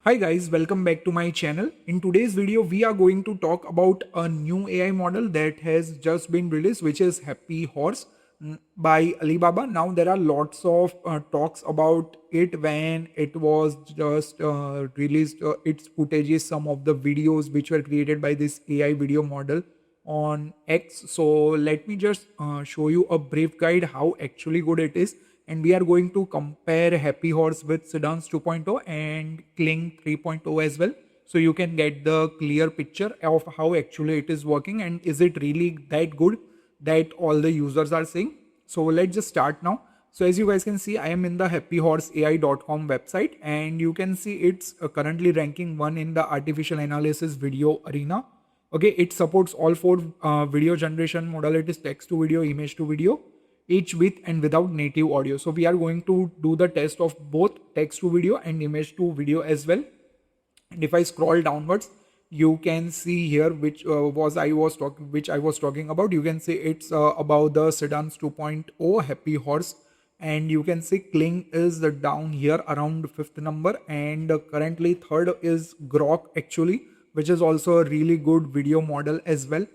Hi guys, welcome back to my channel. In today's video, we are going to talk about a new AI model that has just been released, which is Happy Horse by Alibaba. Now there are lots of talks about it when it was just released. Its footages, some of the videos which were created by this AI video model on X. So let me just show you a brief guide how actually good it is, and we are going to compare Happy Horse with Seedance 2.0 and Kling 3.0 as well, so you can get the clear picture of how actually it is working and is it really that good that all the users are saying. So let's just start now. So as you guys can see, I am in the happyhorseai.com website, and you can see it's currently ranking 1 in the artificial analysis video arena. Okay, it supports all four video generation modalities: text to video, image to video, each with and without native audio. So we are going to do the test of both text to video and image to video as well. And if I scroll downwards, you can see here which I was talking about. You can see it's about the Seedance 2.0 Happy Horse, and you can see Kling is down here around fifth number, and currently third is Grok actually, which is also a really good video model as well.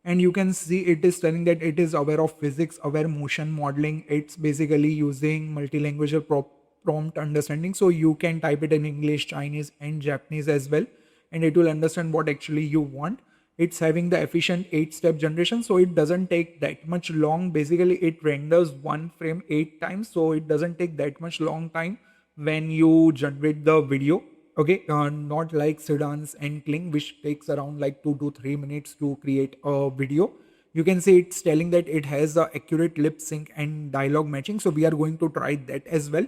And you can see it is telling that it is aware of physics, aware motion modeling. It's basically using multilingual prompt understanding, so you can type it in English, Chinese and Japanese as well, and it will understand what actually you want. It's having the efficient 8-step generation, so it doesn't take that much long. Basically it renders one frame 8 times, so it doesn't take that much long time when you generate the video. Okay, not like Seedance and Kling, which takes around like 2 to 3 minutes to create a video. You can see it's telling that it has a accurate lip sync and dialogue matching, so we are going to try that as well.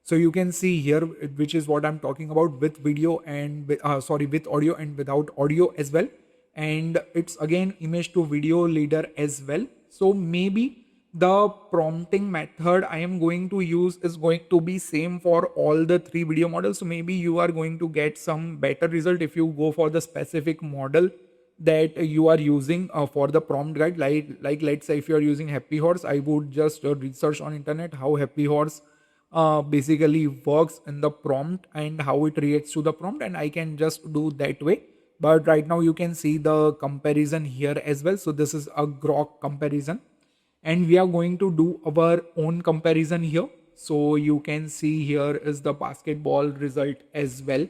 So you can see here, which is what I'm talking about, with video and with audio and without audio as well. And it's again image to video leader as well. So maybe the prompting method I am going to use is going to be same for all the three video models. So maybe you are going to get some better result if you go for the specific model that you are using for the prompt guide. Like let's say if you are using Happy Horse, I would just research on internet how Happy Horse basically works in the prompt and how it reacts to the prompt, and I can just do that way. But right now you can see the comparison here as well. So this is a Grok comparison, and we are going to do our own comparison here. So you can see here is the basketball result as well.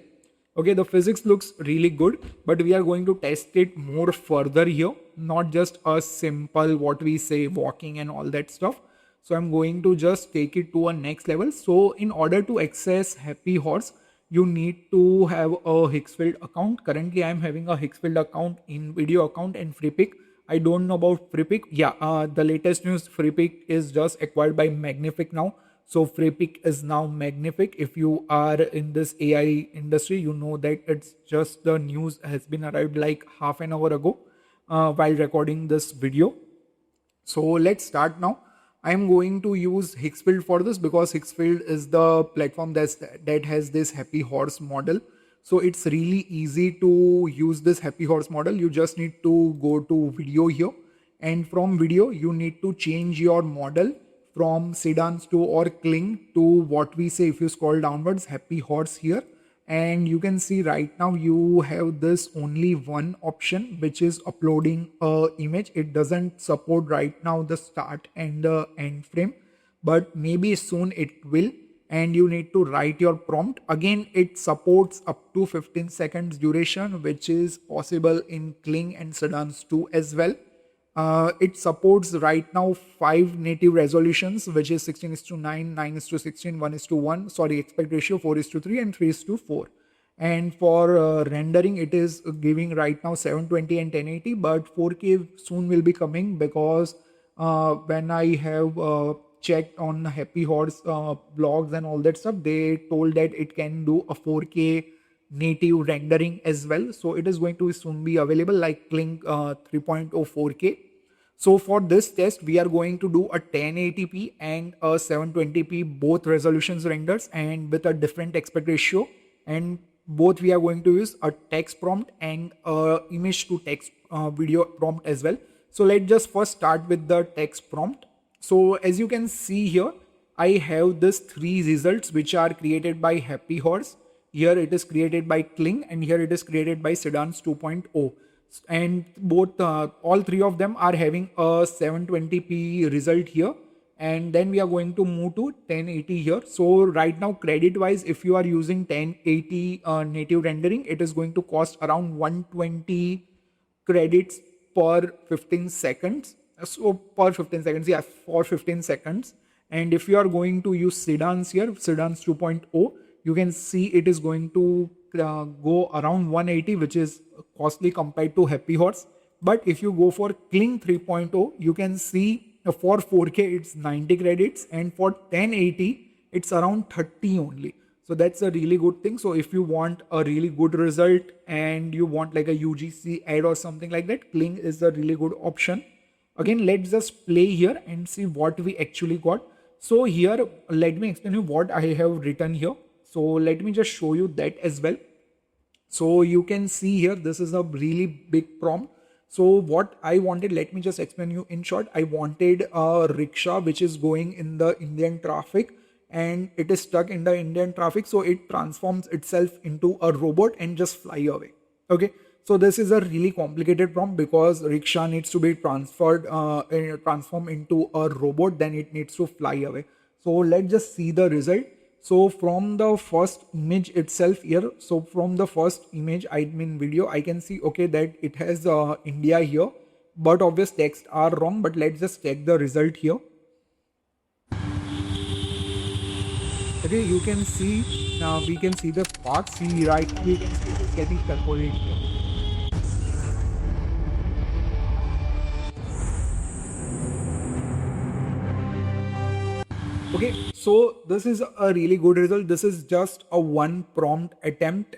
Okay, the physics looks really good, but we are going to test it more further here, not just a simple what we say walking and all that stuff. So I'm going to just take it to a next level. So in order to access Happy Horse, you need to have a Higgsfield account. Currently I'm having a Higgsfield account, in video account and FreePic. I don't know about FreePic. Yeah, the latest news, FreePic is just acquired by Magnific now. So FreePic is now Magnific. If you are in this AI industry, you know that it's just the news has been arrived like half an hour ago while recording this video. So let's start now. I'm going to use Higgsfield for this because Higgsfield is the platform that has this Happy Horse model. So it's really easy to use this Happy Horse model. You just need to go to video here, and from video you need to change your model from Seedance to or Kling to what we say. If you scroll downwards, Happy Horse here, and you can see right now you have this only one option, which is uploading a image. It doesn't support right now the start and the end frame, but maybe soon it will. And you need to write your prompt. Again, it supports up to 15 seconds duration, which is possible in Kling and Seedance 2 as well. It supports right now 5 native resolutions, which is 16:9, 9:16, 1:1, sorry, aspect ratio 4:3, and 3:4. And for rendering, it is giving right now 720 and 1080, but 4K soon will be coming, because when I have checked on Happy Horse blogs and all that stuff, they told that it can do a 4K native rendering as well. So it is going to soon be available like Kling 3.0 4K. So for this test, we are going to do a 1080p and a 720p both resolutions renders, and with a different aspect ratio. And both we are going to use a text prompt and a image to text video prompt as well. So let's just first start with the text prompt. So as you can see here, I have this 3 results which are created by Happy Horse. Here it is created by Kling and here it is created by Seedance 2.0. And both, all three of them are having a 720p result here. And then we are going to move to 1080 here. So right now, credit wise, if you are using 1080 native rendering, it is going to cost around 120 credits per 15 seconds. So per 15 seconds, yeah, for 15 seconds. And if you are going to use Seedance here, Seedance 2.0, you can see it is going to go around 180, which is costly compared to Happy Horse. But if you go for Kling 3.0, you can see for 4K it's 90 credits and for 1080 it's around 30 only. So that's a really good thing. So if you want a really good result and you want like a UGC ad or something like that, Kling is a really good option. Again, let's just play here and see what we actually got. So here, let me explain you what I have written here. So let me just show you that as well. So you can see here, this is a really big prompt. So what I wanted, let me just explain you in short. I wanted a rickshaw which is going in the Indian traffic and it is stuck in the Indian traffic. So it transforms itself into a robot and just fly away. Okay. So this is a really complicated prompt because rickshaw needs to be transformed into a robot, then it needs to fly away. So let's just see the result. So from the first image itself here, so from the first image, I mean video, I can see, okay, that it has India here, but obvious text are wrong, but let's just check the result here. Okay, you can see, now we can see the sparks, see right, we can see it is getting calculated here. Okay, so this is a really good result. This is just a one prompt attempt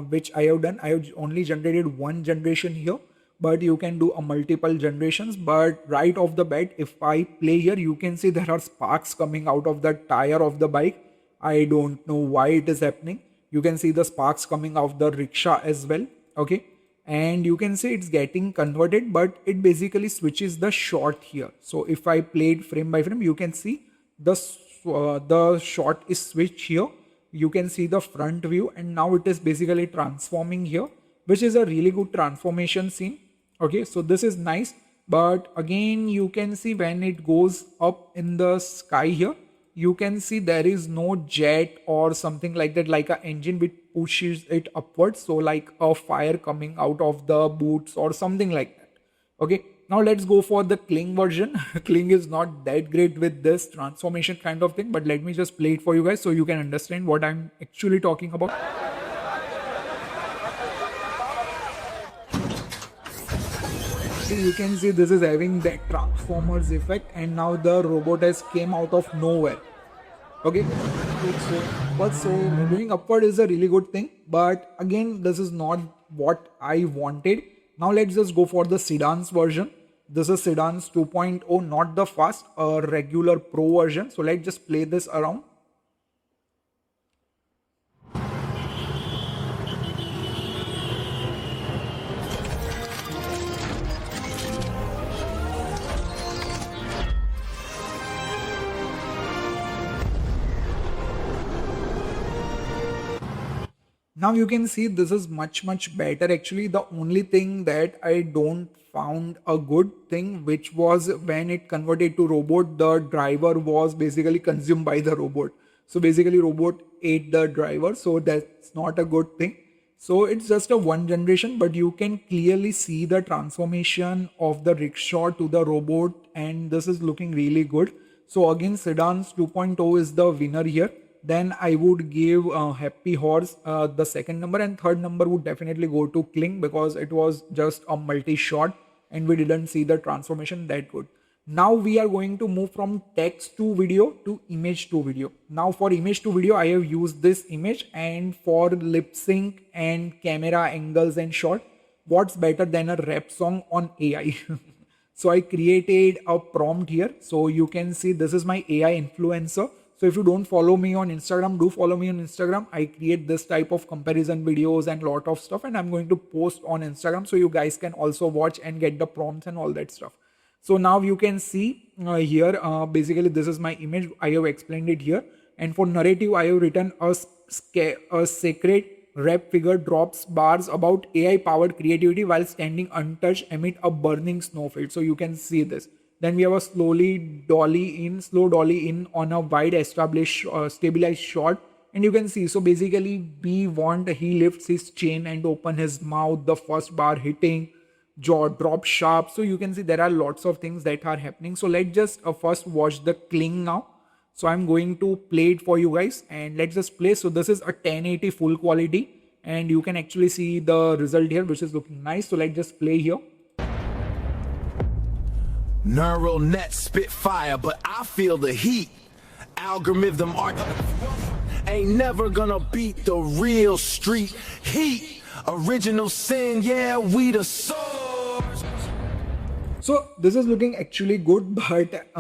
which I have done. I have only generated one generation here, but you can do a multiple generations. But right off the bat, if I play here, you can see there are sparks coming out of the tire of the bike. I don't know why it is happening. You can see the sparks coming out the rickshaw as well. Okay, and you can see it's getting converted, but it basically switches the shot here. So if I played frame by frame, you can see the shot is switched here. You can see the front view and now it is basically transforming here, which is a really good transformation scene. Okay, so this is nice, but again you can see when it goes up in the sky here, you can see there is no jet or something like that, like an engine which pushes it upwards, so like a fire coming out of the boots or something like that. Okay, now let's go for the Kling version. Kling is not that great with this transformation kind of thing, but let me just play it for you guys so you can understand what I'm actually talking about. See, you can see this is having that Transformers effect and now the robot has came out of nowhere. Okay, so moving upward is a really good thing, but again this is not what I wanted. Now let's just go for the Seedance version. This is Seedance 2.0, not the fast, a regular pro version. So let's just play this around. Now you can see this is much better. Actually, the only thing that I don't found a good thing, which was when it converted to robot, the driver was basically consumed by the robot. So basically robot ate the driver. So that's not a good thing. So it's just a one generation, but you can clearly see the transformation of the rickshaw to the robot and this is looking really good. So again, Seedance 2.0 is the winner here. Then I would give Happy Horse the second number and third number would definitely go to Kling because it was just a multi-shot and we didn't see the transformation that good. Now we are going to move from text to video to image to video. Now for image to video, I have used this image and for lip sync and camera angles and shot, what's better than a rap song on AI? So I created a prompt here. So you can see this is my AI influencer. So if you don't follow me on Instagram, do follow me on Instagram. I create this type of comparison videos and lot of stuff and I'm going to post on Instagram so you guys can also watch and get the prompts and all that stuff. So now you can see here, basically this is my image. I have explained it here And for narrative, I have written a sacred rap figure drops bars about AI powered creativity while standing untouched amid a burning snowfield. So you can see this. Then we have a slow dolly in on a wide established stabilized shot, and you can see. So basically, we want he lifts his chin and open his mouth. The first bar hitting, jaw drop sharp. So you can see there are lots of things that are happening. So let's just first watch the Kling now. So I'm going to play it for you guys, and let's just play. So this is a 1080 full quality, and you can actually see the result here, which is looking nice. So let's just play here. Neural net spit fire, but I feel the heat. Algorithm art ain't never gonna beat the real street heat. Original sin, yeah, we the source. So this is looking actually good, but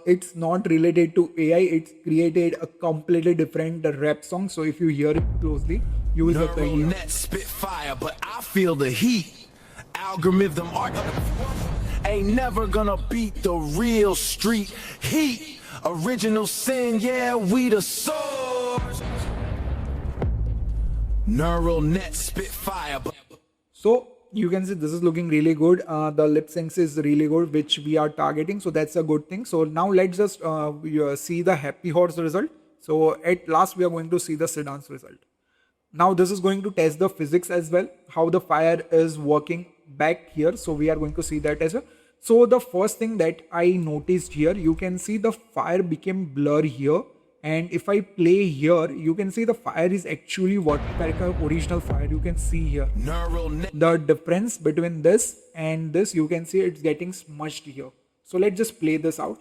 it's not related to AI. It's created a completely different rap song. So if you hear it closely, you will hear. Neural net spit fire, but I feel the heat. Algorithm art ain't never gonna beat the real street heat. Original sin, yeah, we the source. Neural net spit fire. So you can see this is looking really good. The lip syncs is really good, which we are targeting. So that's a good thing. So now let's just see the happy horse result. So at last we are going to see the Seedance result. Now this is going to test the physics as well, how the fire is working back here. So we are going to see that as well. So the first thing that I noticed here, you can see the fire became blur here. And if I play here, you can see the fire is actually working like an original fire. You can see here the difference between this and this. You can see it's getting smudged here. So let's just play this out.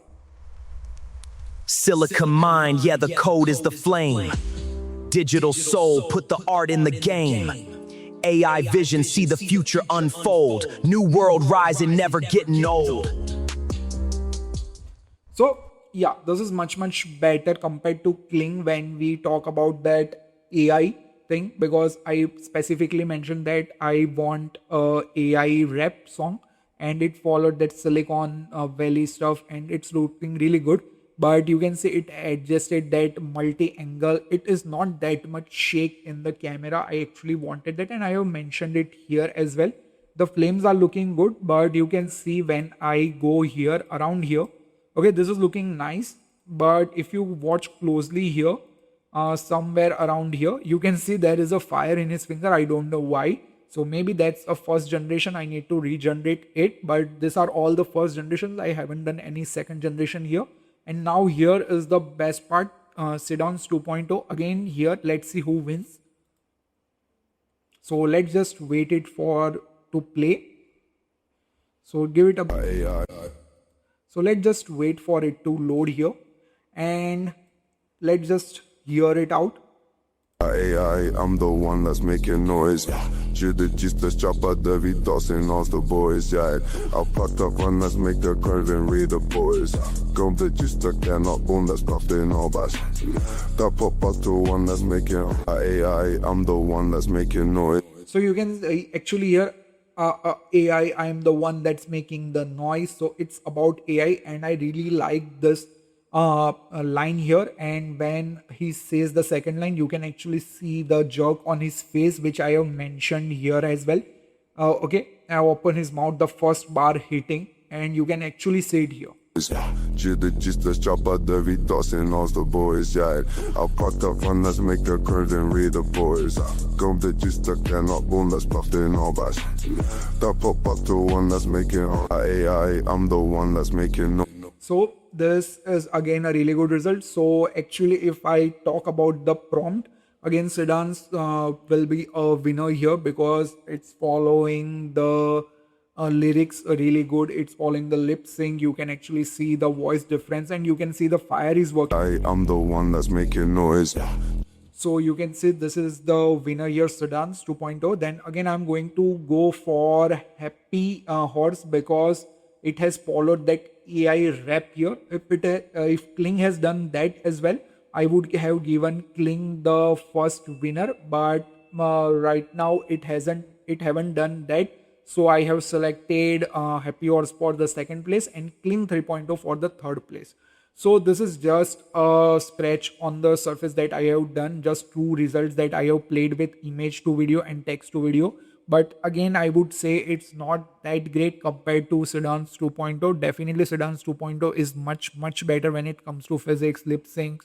Silicon mind, yeah, the code is the flame. Digital soul, put the art in the game. AI vision, see the future unfold. New world rising, never getting old. So yeah, this is much better compared to Kling when we talk about that AI thing, because I specifically mentioned that I want a AI rap song, and it followed that Silicon Valley stuff, and it's looking really good. But you can see it adjusted that multi-angle. It is not that much shake in the camera. I actually wanted that, and I have mentioned it here as well. The flames are looking good, but you can see when I go here around here, okay, this is looking nice. But if you watch closely here, somewhere around here, you can see there is a fire in his finger. I don't know why. So maybe that's a first generation. I need to regenerate it. But these are all the first generations. I haven't done any second generation here. And now here is the best part, Seedance 2.0. Again here, let's see who wins. So let's just wait it for to play. So give it a... So let's just wait for it to load here, and let's just hear it out. AI, I'm the one that's making noise. Just the chopper, the Vitos and all the boys, yeah. I'll put the one that's make the curve and read the boys. Come the just the cannot bone that's puffed in all bash. The pop out to one that's making AI, I'm the one that's making noise. So you can actually hear AI, I'm the one that's making the noise. So it's about AI, and I really like this line here. And when he says the second line, you can actually see the jerk on his face, which I have mentioned here as well. Okay, I open his mouth, the first bar hitting, and you can actually see it here. Just the chopper, the Vitos and all the boys, yeah. I'll put the one that's make the curve and read the boys. Come the just the cannot bone that's puffed in all bash. The pop up to one that's making AI, I'm the one that's making no. So this is again a really good result. So actually, if I talk about the prompt, again Seedance will be a winner here, because it's following the lyrics really good. It's following the lip sync. You can actually see the voice difference, and you can see the fire is working. I'm the one that's making noise. So you can see this is the winner here, Seedance 2.0. Then again, I'm going to go for Happy Horse, because it has followed that AI rap here. If Kling has done that as well, I would have given Kling the first winner. But right now it haven't done that. So I have selected Happy Horse for the second place and Kling 3.0 for the third place. So this is just a scratch on the surface that I have done, just two results that I have played with image to video and text to video. But again, I would say it's not that great compared to Seedance 2.0. Definitely Seedance 2.0 is much better when it comes to physics, lip syncs,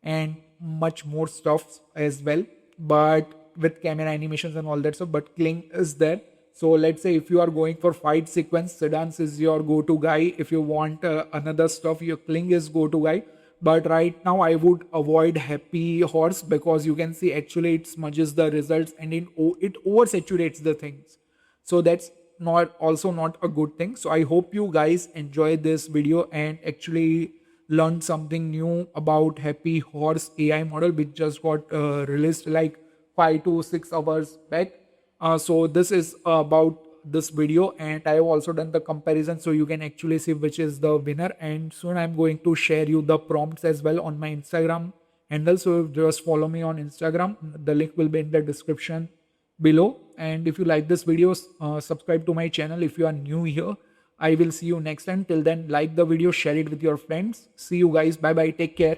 and much more stuff as well. But with camera animations and all that stuff, but Kling is there. So let's say if you are going for fight sequence, Seedance is your go-to guy. If you want another stuff, your Kling is go-to guy. But right now I would avoid Happy Horse because you can see actually it smudges the results and it oversaturates the things. So that's not also not a good thing. So I hope you guys enjoy this video and actually learned something new about Happy Horse AI model, which just got released like 5 to 6 hours back. So this is about this video, and I have also done the comparison so you can actually see which is the winner. And soon I'm going to share you the prompts as well on my Instagram handle. So just follow me on Instagram. The link will be in the description below. And if you like this video, subscribe to my channel if you are new here. I will see you next time. Till then, like the video, share it with your friends. See you guys. Bye bye. Take care.